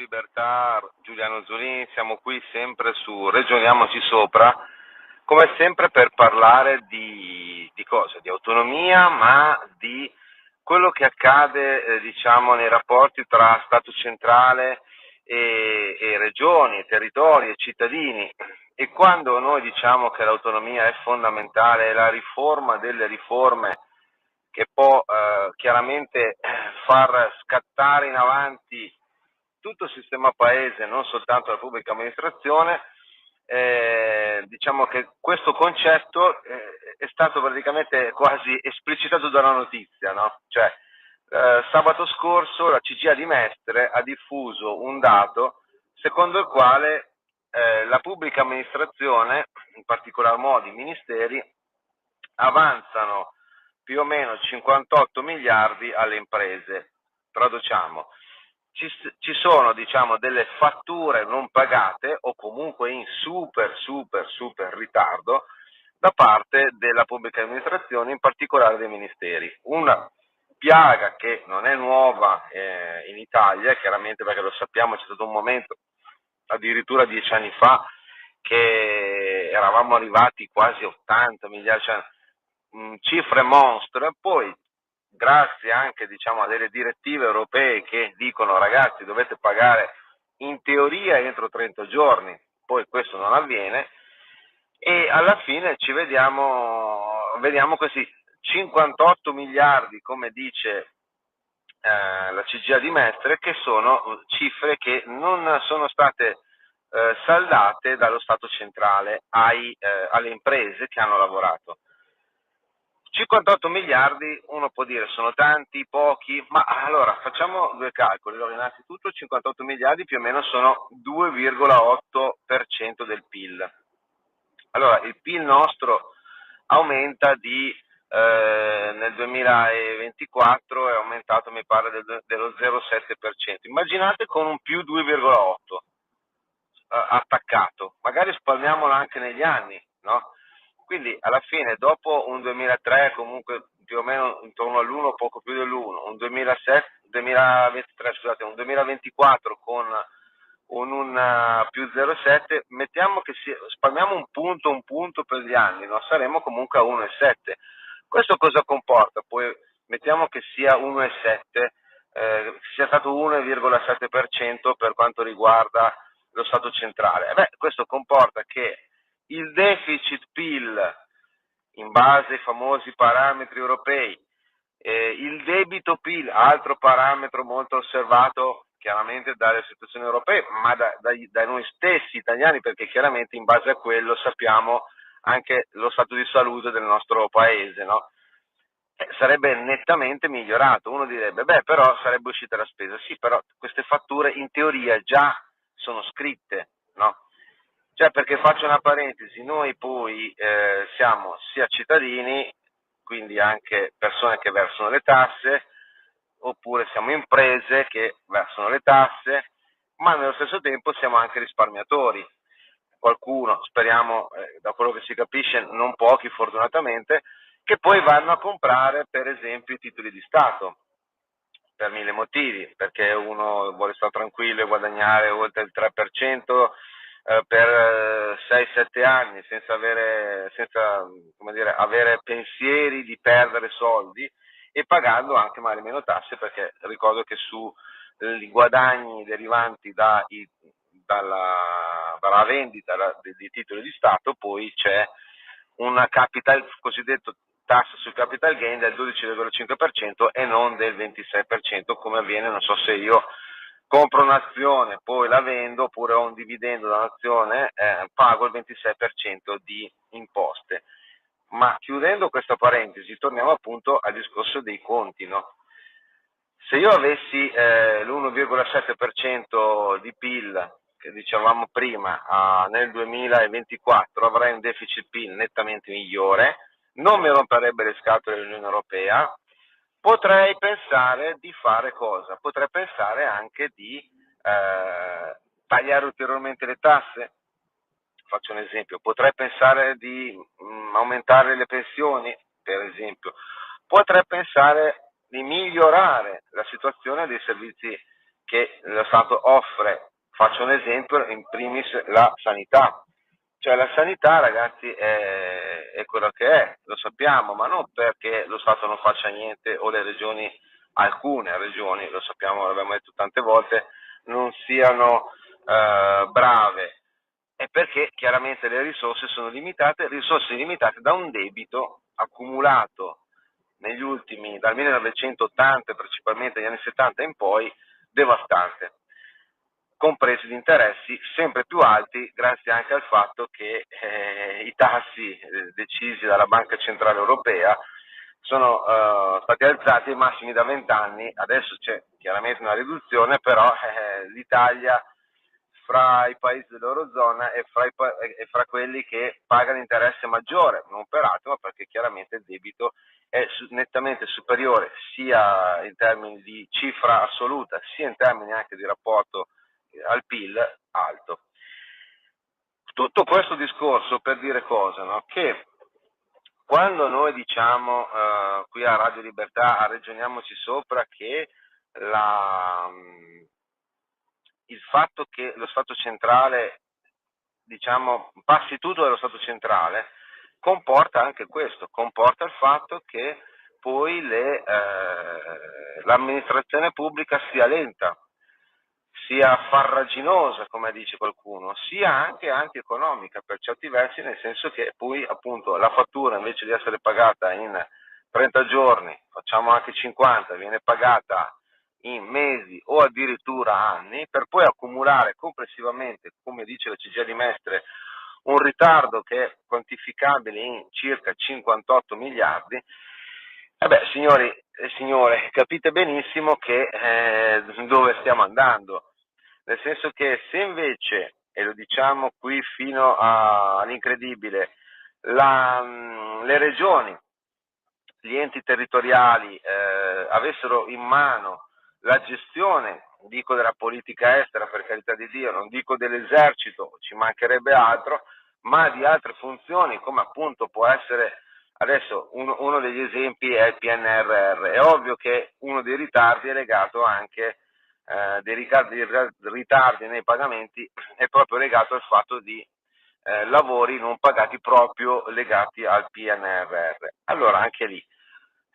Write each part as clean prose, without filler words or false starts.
Libertà, Giuliano Zolini, siamo qui sempre su Ragioniamoci Sopra, come sempre per parlare di cosa? Di autonomia, ma di quello che accade diciamo nei rapporti tra Stato centrale e regioni, territori e cittadini. E quando noi diciamo che l'autonomia è fondamentale, è la riforma delle riforme che può chiaramente far scattare in avanti tutto il sistema paese, non soltanto la pubblica amministrazione, diciamo che questo concetto è stato praticamente quasi esplicitato dalla notizia, no? Cioè, sabato scorso la CGIA di Mestre ha diffuso un dato secondo il quale la pubblica amministrazione, in particolar modo i ministeri, avanzano più o meno 58 miliardi alle imprese. Traduciamo, ci sono diciamo delle fatture non pagate o comunque in super ritardo da parte della pubblica amministrazione, in particolare dei ministeri. Una piaga che non è nuova in Italia, chiaramente, perché lo sappiamo, c'è stato un momento addirittura 10 anni fa che eravamo arrivati quasi a 80 miliardi, cioè cifre monstre. Poi grazie anche diciamo a delle direttive europee che dicono ragazzi dovete pagare in teoria entro 30 giorni, poi questo non avviene e alla fine vediamo questi 58 miliardi, come dice la CGIA di Mestre, che sono cifre che non sono state saldate dallo Stato centrale alle imprese che hanno lavorato. 58 miliardi, uno può dire sono tanti, pochi, ma allora facciamo due calcoli. Allora, innanzitutto 58 miliardi più o meno sono 2,8% del PIL. Allora, il PIL nostro aumenta nel 2024 è aumentato mi pare dello 0,7%. Immaginate con un più 2,8 attaccato, magari spalmiamolo anche negli anni, no? Quindi alla fine dopo un 2003 comunque più o meno intorno all'1, poco più dell'1, un 2023, scusate, un 2024 con un più 0,7, mettiamo che spalmiamo un punto per gli anni, no? Saremo comunque a 1,7. Questo cosa comporta? Poi mettiamo che sia 1,7, sia stato 1,7% per quanto riguarda lo Stato centrale. Questo comporta che il deficit PIL, in base ai famosi parametri europei, il debito PIL, altro parametro molto osservato chiaramente dalle istituzioni europee, ma da noi stessi italiani, perché chiaramente in base a quello sappiamo anche lo stato di salute del nostro paese, no? Sarebbe nettamente migliorato. Uno direbbe, però sarebbe uscita la spesa. Sì, però queste fatture in teoria già sono scritte, no? Cioè, perché faccio una parentesi, noi poi siamo sia cittadini, quindi anche persone che versano le tasse, oppure siamo imprese che versano le tasse, ma nello stesso tempo siamo anche risparmiatori. Qualcuno, speriamo, da quello che si capisce, non pochi fortunatamente, che poi vanno a comprare per esempio i titoli di Stato, per mille motivi, perché uno vuole stare tranquillo e guadagnare oltre il 3% per 6-7 anni senza avere pensieri di perdere soldi e pagando anche magari meno tasse, perché ricordo che sui guadagni derivanti dalla vendita dei titoli di Stato poi c'è una cosiddetto tassa sul capital gain del 12,5% e non del 26%, come avviene, non so se io compro un'azione, poi la vendo, oppure ho un dividendo da un'azione, pago il 26% di imposte. Ma chiudendo questa parentesi, torniamo appunto al discorso dei conti, no? Se io avessi l'1,7% di PIL, che dicevamo prima, nel 2024 avrei un deficit PIL nettamente migliore, non mi romperebbe le scatole l'Unione Europea, potrei pensare di fare cosa? Potrei pensare anche di tagliare ulteriormente le tasse. Faccio un esempio, potrei pensare di aumentare le pensioni, per esempio. Potrei pensare di migliorare la situazione dei servizi che lo Stato offre, faccio un esempio, in primis la sanità. Cioè la sanità, ragazzi, è quello che è, lo sappiamo, ma non perché lo Stato non faccia niente o le regioni, alcune regioni, lo sappiamo, l'abbiamo detto tante volte, non siano brave, è perché chiaramente le risorse sono limitate da un debito accumulato negli ultimi, dal 1980, principalmente negli anni 70 in poi, devastante, compresi gli interessi sempre più alti, grazie anche al fatto che i tassi decisi dalla Banca Centrale Europea sono stati alzati ai massimi da 20 anni, adesso c'è chiaramente una riduzione, però l'Italia fra i paesi dell'Eurozona e fra quelli che pagano interesse maggiore, non per altro, ma perché chiaramente il debito è nettamente superiore sia in termini di cifra assoluta, sia in termini anche di rapporto al PIL alto. Tutto questo discorso per dire cosa? No? Che quando noi diciamo qui a Radio Libertà, a Ragioniamoci Sopra, che il fatto che lo Stato centrale, diciamo, passi tutto dallo Stato centrale, comporta anche questo, comporta il fatto che poi l'amministrazione pubblica sia lenta, sia farraginosa, come dice qualcuno, sia anche antieconomica per certi versi, nel senso che poi appunto la fattura, invece di essere pagata in 30 giorni, facciamo anche 50, viene pagata in mesi o addirittura anni, per poi accumulare complessivamente, come dice la CGIA di Mestre, un ritardo che è quantificabile in circa 58 miliardi. Signori e signore, capite benissimo che dove stiamo andando, nel senso che se invece, e lo diciamo qui fino all'incredibile, le regioni, gli enti territoriali avessero in mano la gestione, dico della politica estera per carità di Dio, non dico dell'esercito, ci mancherebbe altro, ma di altre funzioni come appunto può essere, adesso uno degli esempi è il PNRR, è ovvio che uno dei ritardi è legato anche, dei ritardi nei pagamenti è proprio legato al fatto di lavori non pagati proprio legati al PNRR. Allora anche lì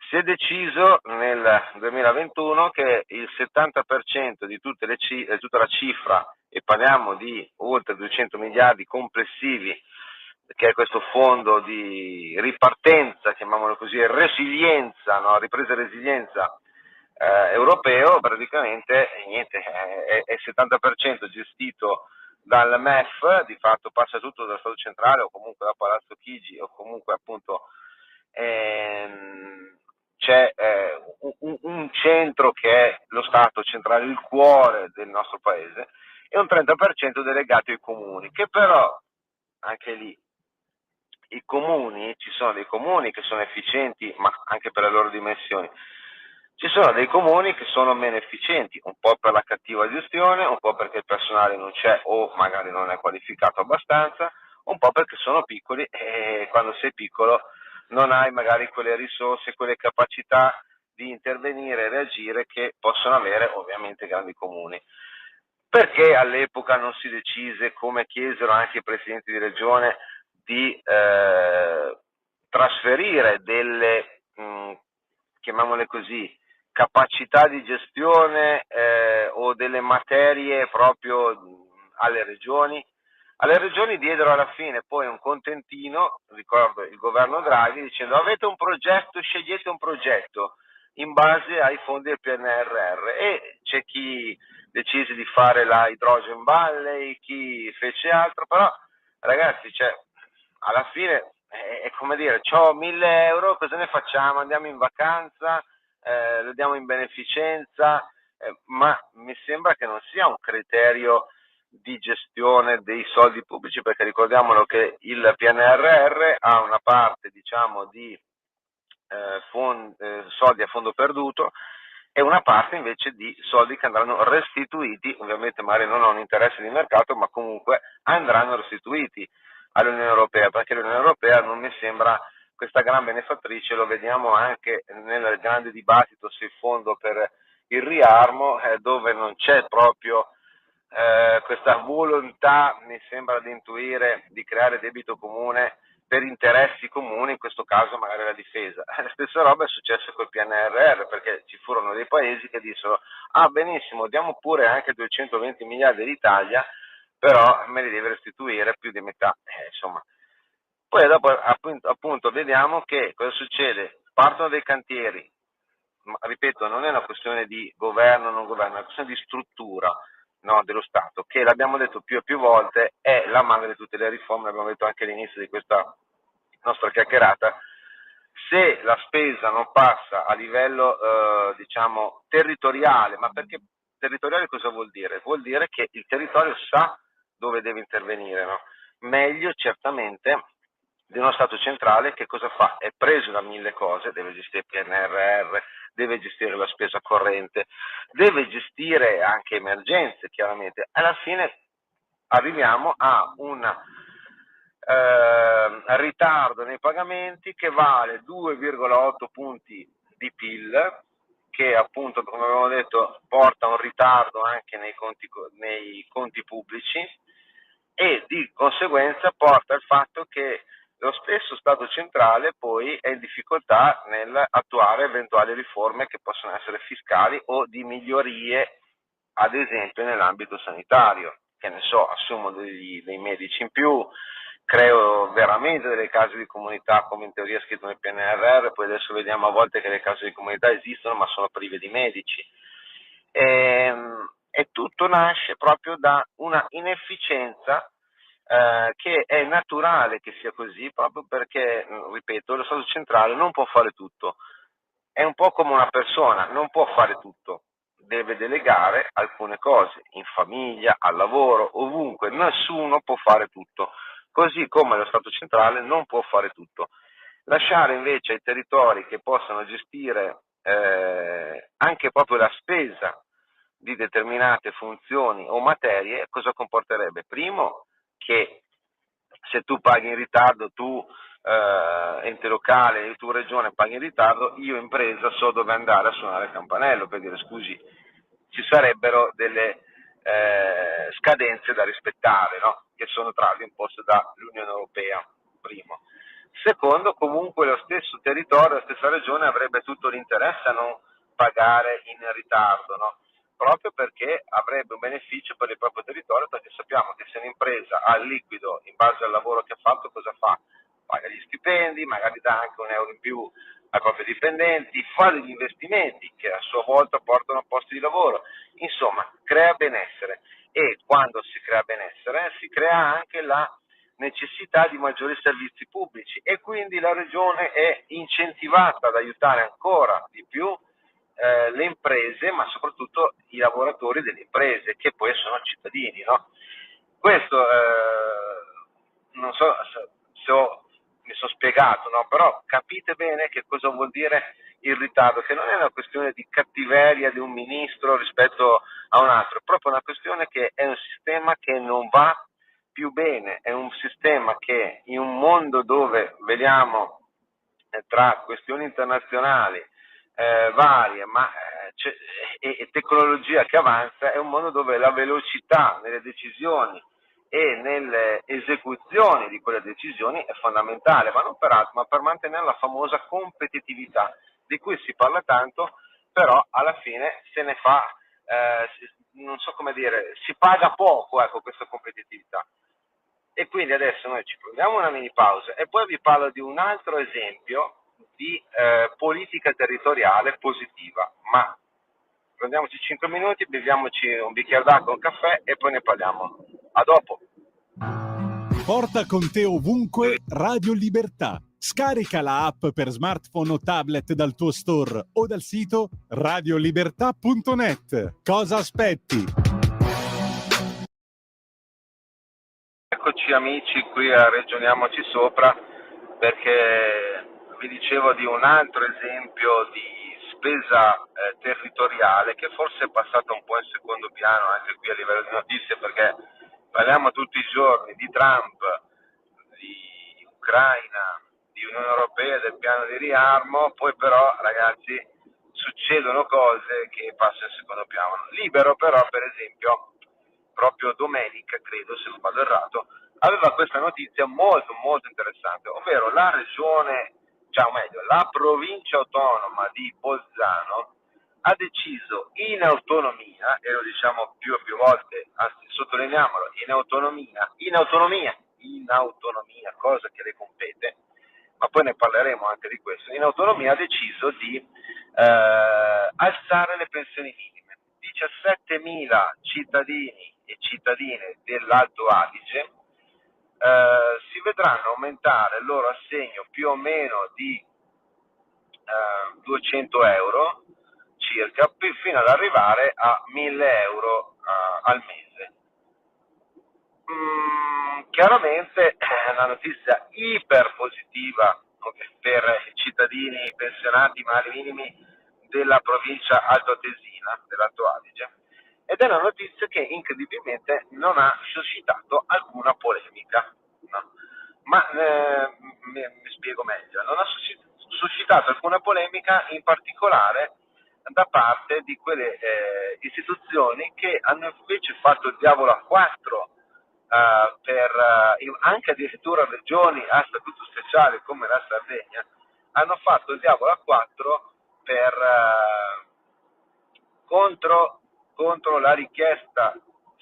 si è deciso nel 2021 che il 70% di tutta la cifra, e parliamo di oltre 200 miliardi complessivi, che è questo fondo di ripartenza, chiamiamolo così, resilienza, no? Ripresa e resilienza europeo, praticamente niente, è il 70% gestito dal MEF, di fatto passa tutto dal Stato centrale o comunque da Palazzo Chigi o comunque appunto c'è un centro che è lo Stato centrale, il cuore del nostro paese, e un 30% delegato ai comuni, che però anche lì i comuni, ci sono dei comuni che sono efficienti, ma anche per le loro dimensioni. Ci sono dei comuni che sono meno efficienti, un po' per la cattiva gestione, un po' perché il personale non c'è o magari non è qualificato abbastanza, un po' perché sono piccoli e quando sei piccolo non hai magari quelle risorse, quelle capacità di intervenire e reagire che possono avere ovviamente grandi comuni. Perché all'epoca non si decise, come chiesero anche i presidenti di regione, di trasferire delle, chiamiamole così, capacità di gestione o delle materie proprio alle regioni? Alle regioni diedero alla fine poi un contentino, ricordo il governo Draghi, dicendo avete un progetto, scegliete un progetto in base ai fondi del PNRR, e c'è chi decise di fare la Hydrogen Valley, chi fece altro, però ragazzi, cioè, alla fine è come dire, ho 1000 euro, cosa ne facciamo? Andiamo in vacanza, lo diamo in beneficenza, ma mi sembra che non sia un criterio di gestione dei soldi pubblici, perché ricordiamolo che il PNRR ha una parte, diciamo, di soldi a fondo perduto e una parte invece di soldi che andranno restituiti, ovviamente magari non a un interesse di mercato, ma comunque andranno restituiti all'Unione Europea, perché l'Unione Europea non mi sembra questa gran benefattrice, lo vediamo anche nel grande dibattito se il fondo per il riarmo, dove non c'è proprio questa volontà, mi sembra di intuire, di creare debito comune per interessi comuni, in questo caso magari la difesa. La stessa roba è successa col PNRR, perché ci furono dei paesi che dissero: ah, benissimo, diamo pure anche 220 miliardi all'Italia, però me li deve restituire più di metà. Insomma. Poi dopo appunto vediamo che cosa succede: partono dei cantieri, ma ripeto, non è una questione di governo o non governo, è una questione di struttura, no, dello Stato, che l'abbiamo detto più e più volte è la madre di tutte le riforme, l'abbiamo detto anche all'inizio di questa nostra chiacchierata. Se la spesa non passa a livello diciamo territoriale, ma perché territoriale cosa vuol dire? Vuol dire che il territorio sa dove deve intervenire, no? Meglio certamente di uno Stato centrale che cosa fa? È preso da mille cose, deve gestire il PNRR, deve gestire la spesa corrente, deve gestire anche emergenze, chiaramente. Alla fine arriviamo a un ritardo nei pagamenti che vale 2,8 punti di PIL, che appunto, come abbiamo detto, porta un ritardo anche nei conti pubblici, e di conseguenza porta al fatto che lo stesso Stato centrale poi è in difficoltà nell'attuare eventuali riforme che possono essere fiscali o di migliorie, ad esempio nell'ambito sanitario. Che ne so, assumo dei medici in più, creo veramente delle case di comunità come in teoria scritto nel PNRR, poi adesso vediamo a volte che le case di comunità esistono ma sono prive di medici. E tutto nasce proprio da una inefficienza che è naturale che sia così, proprio perché, ripeto, lo Stato centrale non può fare tutto. È un po' come una persona, non può fare tutto, deve delegare alcune cose, in famiglia, al lavoro, ovunque, nessuno può fare tutto, così come lo Stato centrale non può fare tutto. Lasciare invece ai territori che possano gestire anche proprio la spesa di determinate funzioni o materie, cosa comporterebbe? Primo, che se tu paghi in ritardo, tu ente locale, tu regione paghi in ritardo, io impresa so dove andare a suonare il campanello per dire: scusi, ci sarebbero delle scadenze da rispettare, no? Che sono tra l'altro imposte dall'Unione Europea, primo. Secondo, comunque lo stesso territorio, la stessa regione avrebbe tutto l'interesse a non pagare in ritardo, no? Proprio perché avrebbe un beneficio per il proprio territorio, perché sappiamo che se un'impresa ha il liquido in base al lavoro che ha fatto, cosa fa? Paga gli stipendi, magari dà anche €1 in più ai propri dipendenti, fa degli investimenti che a sua volta portano a posti di lavoro, insomma crea benessere, e quando si crea benessere si crea anche la necessità di maggiori servizi pubblici, e quindi la regione è incentivata ad aiutare ancora di più le imprese, ma soprattutto i lavoratori delle imprese, che poi sono cittadini, no? Questo non so se mi sono spiegato, no? Però capite bene che cosa vuol dire il ritardo, che non è una questione di cattiveria di un ministro rispetto a un altro, è proprio una questione che è un sistema che non va più bene, è un sistema che in un mondo dove vediamo tra questioni internazionali varie, ma e tecnologia che avanza, è un mondo dove la velocità nelle decisioni e nelle esecuzioni di quelle decisioni è fondamentale, ma non per altro, ma per mantenere la famosa competitività di cui si parla tanto, però alla fine se ne fa, non so come dire, si paga poco, ecco, questa competitività. E quindi adesso noi ci prendiamo una mini pausa e poi vi parlo di un altro esempio di politica territoriale positiva, ma prendiamoci 5 minuti, beviamoci un bicchiere d'acqua, un caffè e poi ne parliamo. A dopo. Porta con te ovunque Radio Libertà. Scarica la app per smartphone o tablet dal tuo store o dal sito radiolibertà.net. Cosa aspetti? Eccoci amici, qui a Ragioniamoci Sopra, perché vi dicevo di un altro esempio di spesa territoriale che forse è passato un po' in secondo piano anche qui a livello di notizie, perché parliamo tutti i giorni di Trump, di Ucraina, di Unione Europea, del piano di riarmo, poi però ragazzi succedono cose che passano in secondo piano. Libero però, per esempio, proprio domenica, credo, se non vado errato, aveva questa notizia molto molto interessante, ovvero la regione, cioè o meglio, la provincia autonoma di Bolzano ha deciso in autonomia, e lo diciamo più e più volte, anzi sottolineiamolo, in autonomia, cosa che le compete, ma poi ne parleremo anche di questo, in autonomia ha deciso di alzare le pensioni minime. 17.000 cittadini e cittadine dell'Alto Adige si vedranno aumentare il loro assegno più o meno di 200 euro circa, fino ad arrivare a 1.000 euro al mese. Chiaramente è una notizia iper positiva per i cittadini pensionati mali minimi della provincia altoatesina, dell'Alto Adige, ed è una notizia che incredibilmente non ha suscitato alcuna polemica, no? Ma mi spiego meglio, non ha suscitato alcuna polemica, in particolare da parte di quelle istituzioni che hanno invece fatto il diavolo a quattro per anche addirittura regioni a statuto speciale come la Sardegna, hanno fatto il diavolo a quattro per contro la richiesta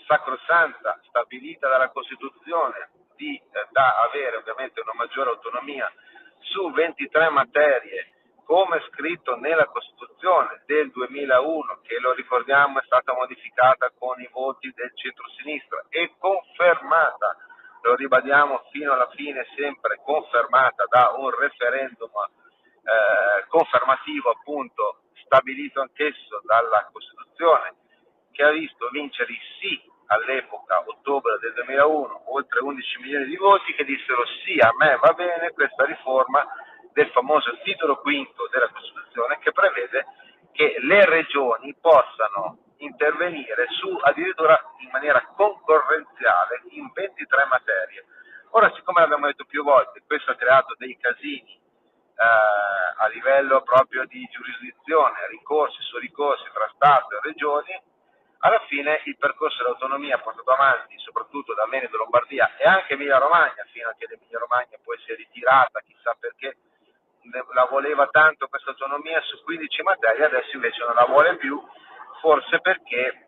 sacrosanta stabilita dalla Costituzione di da avere ovviamente una maggiore autonomia su 23 materie, come scritto nella Costituzione del 2001, che lo ricordiamo è stata modificata con i voti del centro-sinistra e confermata, lo ribadiamo fino alla fine, sempre confermata da un referendum confermativo, appunto, stabilito anch'esso dalla Costituzione, che ha visto vincere i sì all'epoca, ottobre del 2001, oltre 11 milioni di voti che dissero sì, a me va bene questa riforma del famoso titolo quinto della Costituzione, che prevede che le regioni possano intervenire su addirittura in maniera concorrenziale in 23 materie. Ora, siccome l'abbiamo detto più volte, questo ha creato dei casini a livello proprio di giurisdizione, ricorsi su ricorsi tra Stato e regioni, alla fine il percorso dell'autonomia portato avanti soprattutto da Veneto, Lombardia e anche Emilia Romagna, fino a che l'Emilia Romagna poi si è ritirata, chissà perché la voleva tanto questa autonomia su 15 materie, adesso invece non la vuole più, forse perché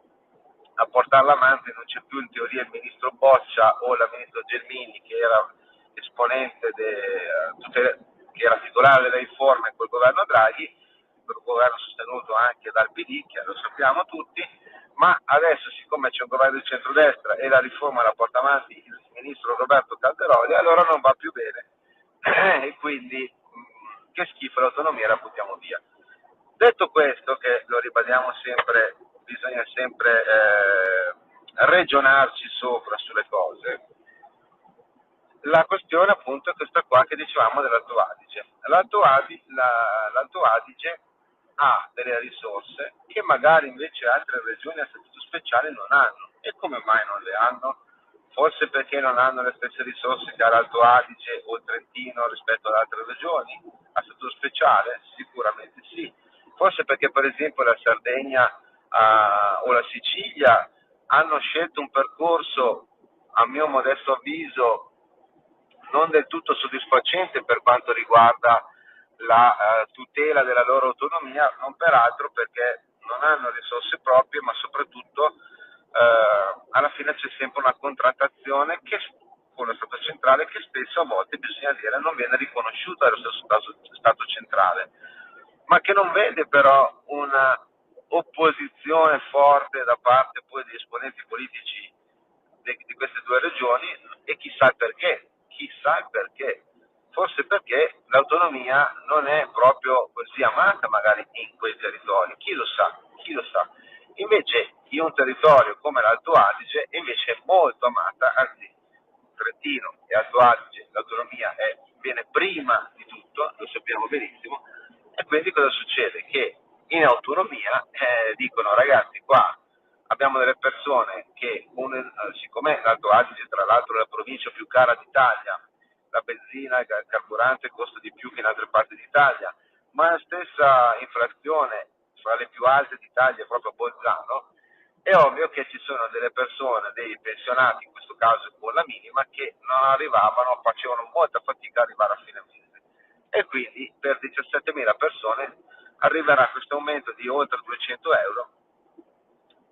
a portarla avanti non c'è più in teoria il ministro Boccia o la ministra Gelmini, che era esponente che era titolare delle riforme col governo Draghi, quel governo sostenuto anche dal PD, che lo sappiamo tutti, ma adesso siccome c'è un governo di centrodestra e la riforma la porta avanti il ministro Roberto Calderoli, allora non va più bene e quindi che schifo l'autonomia, la buttiamo via. Detto questo, che lo ribadiamo sempre, bisogna sempre ragionarci sopra sulle cose. La questione appunto è questa qua che dicevamo dell'Alto Adige. L'Alto Adige ha delle risorse che magari invece altre regioni a statuto speciale non hanno. E come mai non le hanno? Forse perché non hanno le stesse risorse che ha l'Alto Adige o il Trentino rispetto ad altre regioni a statuto speciale? Sicuramente sì. Forse perché per esempio la Sardegna o la Sicilia hanno scelto un percorso, a mio modesto avviso, non del tutto soddisfacente per quanto riguarda la tutela della loro autonomia, non peraltro perché non hanno risorse proprie, ma soprattutto alla fine c'è sempre una contrattazione con lo Stato centrale che spesso a volte, bisogna dire, non viene riconosciuta dallo Stato centrale, ma che non vede però una opposizione forte da parte poi degli esponenti politici di queste due regioni, e chissà il perché, forse perché l'autonomia non è proprio così amata magari in quei territori, chi lo sa. Invece in un territorio come l'Alto Adige invece è molto amata, anzi Trentino e Alto Adige l'autonomia viene prima di tutto, lo sappiamo benissimo, e quindi cosa succede? Che in autonomia dicono ragazzi, qua abbiamo delle persone che, siccome l'Alto Adige tra l'altro è la provincia più cara d'Italia, la benzina, il carburante costa di più che in altre parti d'Italia, ma la stessa inflazione fra le più alte d'Italia è proprio Bolzano, è ovvio che ci sono delle persone, dei pensionati, in questo caso con la minima, che non arrivavano, facevano molta fatica ad arrivare a fine mese. E quindi per 17.000 persone arriverà questo aumento di oltre 200 euro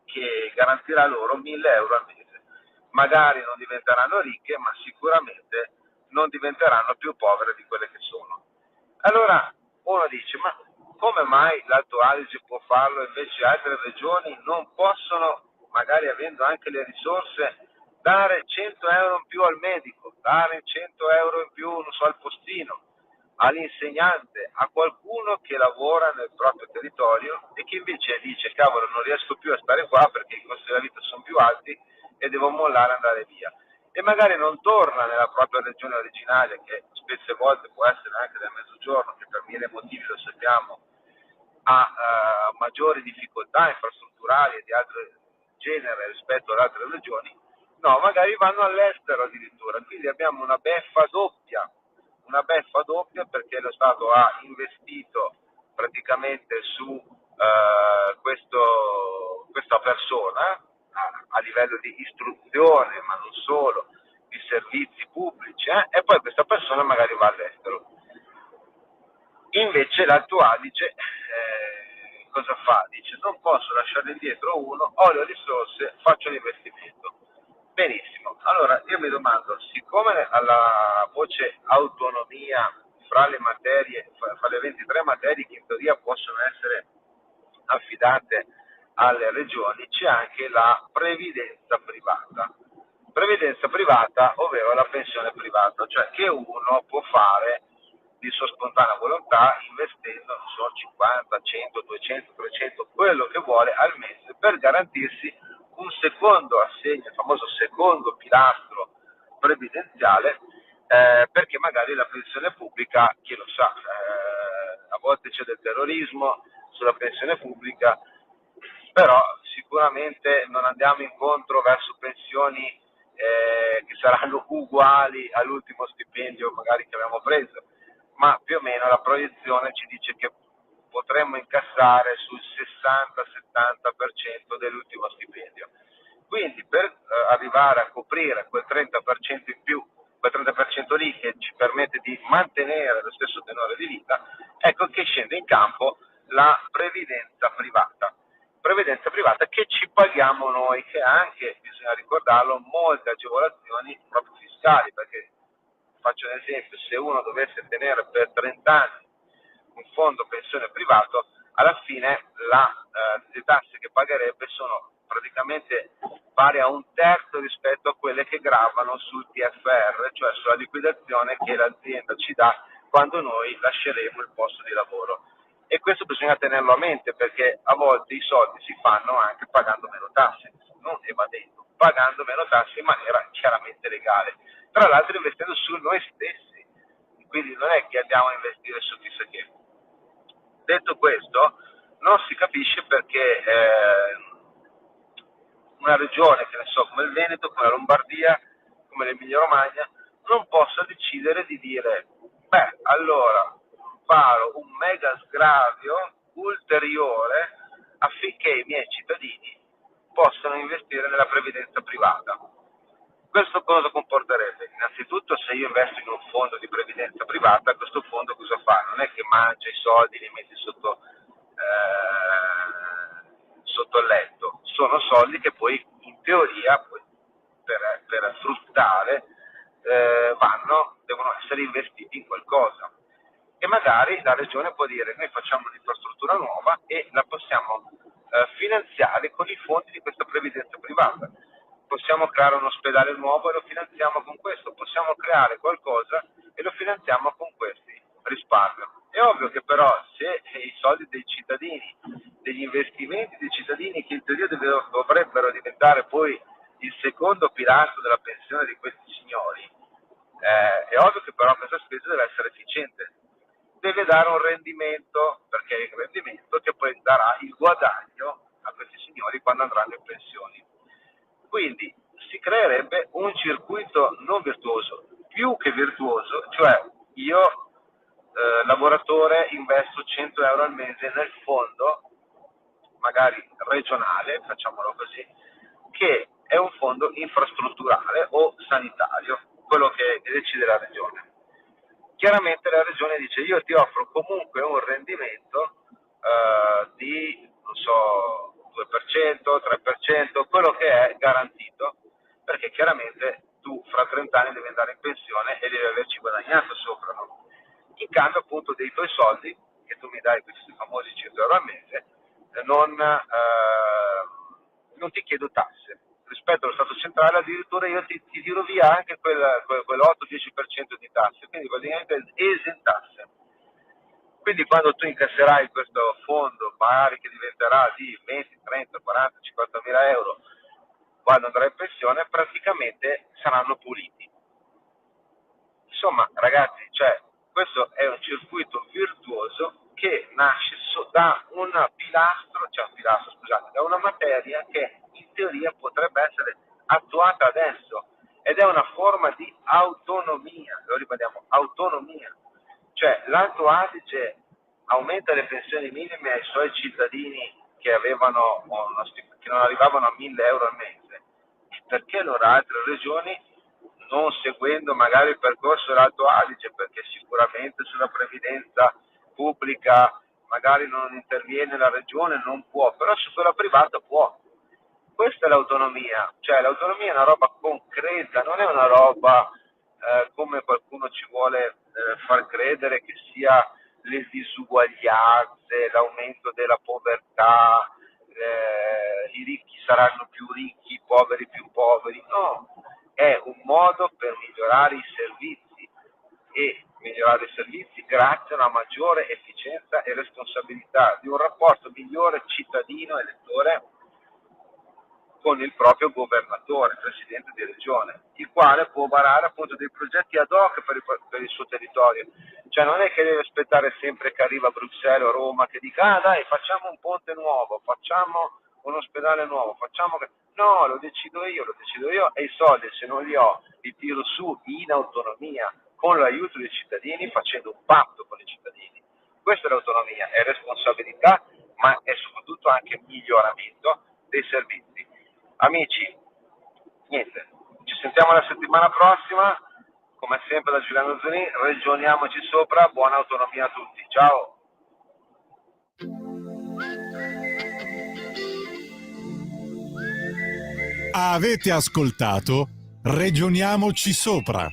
che garantirà loro 1.000 euro al mese. Magari non diventeranno ricche, ma sicuramente non diventeranno più povere di quelle che sono. Allora uno dice, ma come mai l'Alto Adige può farlo e invece altre regioni non possono, magari avendo anche le risorse, dare 100 euro in più al medico, dare 100 euro in più, non so, al postino, all'insegnante, a qualcuno che lavora nel proprio territorio e che invece dice, cavolo, non riesco più a stare qua perché i costi della vita sono più alti e devo mollare e andare via. E magari non torna nella propria regione originaria, che spesse volte può essere anche del mezzogiorno, che per mille motivi, lo sappiamo, ha maggiori difficoltà infrastrutturali e di altro genere rispetto ad altre regioni, no, magari vanno all'estero addirittura, quindi abbiamo una beffa doppia perché lo Stato ha investito praticamente su questa persona a livello di istruzione, ma non solo, di servizi pubblici, e poi questa persona magari va all'estero. Invece l'Alto Adige cosa fa? Dice, non posso lasciare indietro uno, ho le risorse, faccio l'investimento. Benissimo, allora io mi domando, siccome alla voce autonomia fra le materie, fra le 23 materie che in teoria possono essere affidate alle regioni, c'è anche la previdenza privata. Previdenza privata, ovvero la pensione privata, cioè che uno può fare di sua spontanea volontà investendo, non so, 50, 100, 200, 300, quello che vuole al mese per garantirsi un secondo assegno, il famoso secondo pilastro previdenziale, perché magari la pensione pubblica, chi lo sa, a volte c'è del terrorismo sulla pensione pubblica, però sicuramente non andiamo incontro verso pensioni che saranno uguali all'ultimo stipendio magari che abbiamo preso, ma più o meno la proiezione ci dice che potremmo incassare sul 60-70% dell'ultimo stipendio. Quindi per arrivare a coprire quel 30% in più, quel 30% lì che ci permette di mantenere lo stesso tenore di vita, ecco che scende in campo la previdenza privata che ci paghiamo noi, che ha anche, bisogna ricordarlo, molte agevolazioni proprio fiscali, perché faccio un esempio, se uno dovesse tenere per 30 anni un fondo pensione privato, alla fine le tasse che pagherebbe sono praticamente pari a un terzo rispetto a quelle che gravano sul TFR, cioè sulla liquidazione che l'azienda ci dà quando noi lasceremo il posto di lavoro. E questo bisogna tenerlo a mente, perché a volte i soldi si fanno anche pagando meno tasse, non evadendo, pagando meno tasse in maniera chiaramente legale, tra l'altro investendo su noi stessi, quindi non è che andiamo a investire su chissà che. Detto questo, non si capisce perché una regione, che ne so, come il Veneto, come la Lombardia, come l'Emilia Romagna, non possa decidere di dire, beh, allora faro un mega sgravio ulteriore affinché i miei cittadini possano investire nella previdenza privata. Questo cosa comporterebbe? Innanzitutto, se io investo in un fondo di previdenza privata, questo fondo cosa fa? Non è che mangia i soldi e li mette sotto il letto, sono soldi che poi in teoria per fruttare devono essere investiti in qualcosa. E magari la regione può dire, noi facciamo un'infrastruttura nuova e la possiamo finanziare con i fondi di questa previdenza privata. Possiamo creare un ospedale nuovo e lo finanziamo con questo, possiamo creare qualcosa e lo finanziamo con questi risparmi. È ovvio che però se i soldi dei cittadini, degli investimenti dei cittadini che in teoria dovrebbero diventare poi il secondo pilastro della pensione di questi signori, è ovvio che però questa spesa deve essere efficiente, deve dare un rendimento, perché è il rendimento che poi darà il guadagno a questi signori quando andranno in pensione. Quindi si creerebbe un circuito non virtuoso, più che virtuoso, cioè io lavoratore investo 100 euro al mese nel fondo magari regionale, facciamolo così, che è un fondo infrastrutturale o sanitario, quello che decide la regione. Chiaramente la regione dice: io ti offro comunque un rendimento di, non so, 2%, 3%, quello che è garantito, perché chiaramente tu fra 30 anni devi andare in pensione e devi averci guadagnato sopra, no? In cambio appunto dei tuoi soldi, che tu mi dai questi famosi 100 euro al mese, non ti chiedo tasse. Rispetto allo Stato centrale addirittura io ti tiro via anche quell'8-10% di tasse, quindi praticamente esentasse. Quindi quando tu incasserai questo fondo, magari che diventerà di 20, 30, 40, 50 mila euro, quando andrai in pensione, praticamente saranno puliti. Insomma, ragazzi, cioè, questo è un circuito virtuoso che nasce da un pilastro, scusate, da una materia che in teoria potrebbe essere attuata adesso, ed è una forma di autonomia, lo ripetiamo, autonomia. Cioè l'Alto Adige aumenta le pensioni minime ai suoi cittadini che che non arrivavano a 1.000 euro al mese, perché allora altre regioni, non seguendo magari il percorso dell'Alto Adige, perché sicuramente sulla previdenza pubblica magari non interviene la regione, non può, però su quella privata può. Questa è l'autonomia, cioè l'autonomia è una roba concreta, non è una roba come qualcuno ci vuole far credere che sia le disuguaglianze, l'aumento della povertà, i ricchi saranno più ricchi, i poveri più poveri. No, è un modo per migliorare i servizi, e migliorare i servizi grazie a una maggiore efficienza e responsabilità di un rapporto migliore cittadino-elettore con il proprio governatore, presidente di regione, il quale può varare appunto dei progetti ad hoc per il suo territorio. Cioè non è che deve aspettare sempre che arriva a Bruxelles o Roma che dica: ah dai, facciamo un ponte nuovo, facciamo un ospedale nuovo, facciamo che... No, lo decido io, e i soldi, se non li ho, li tiro su in autonomia, con l'aiuto dei cittadini, facendo un patto con i cittadini. Questa è l'autonomia, è responsabilità, ma è soprattutto anche miglioramento dei servizi. Amici, niente, ci sentiamo la settimana prossima, come sempre da Giuliano Zoni, ragioniamoci sopra, buona autonomia a tutti, ciao! Avete ascoltato? Ragioniamoci sopra.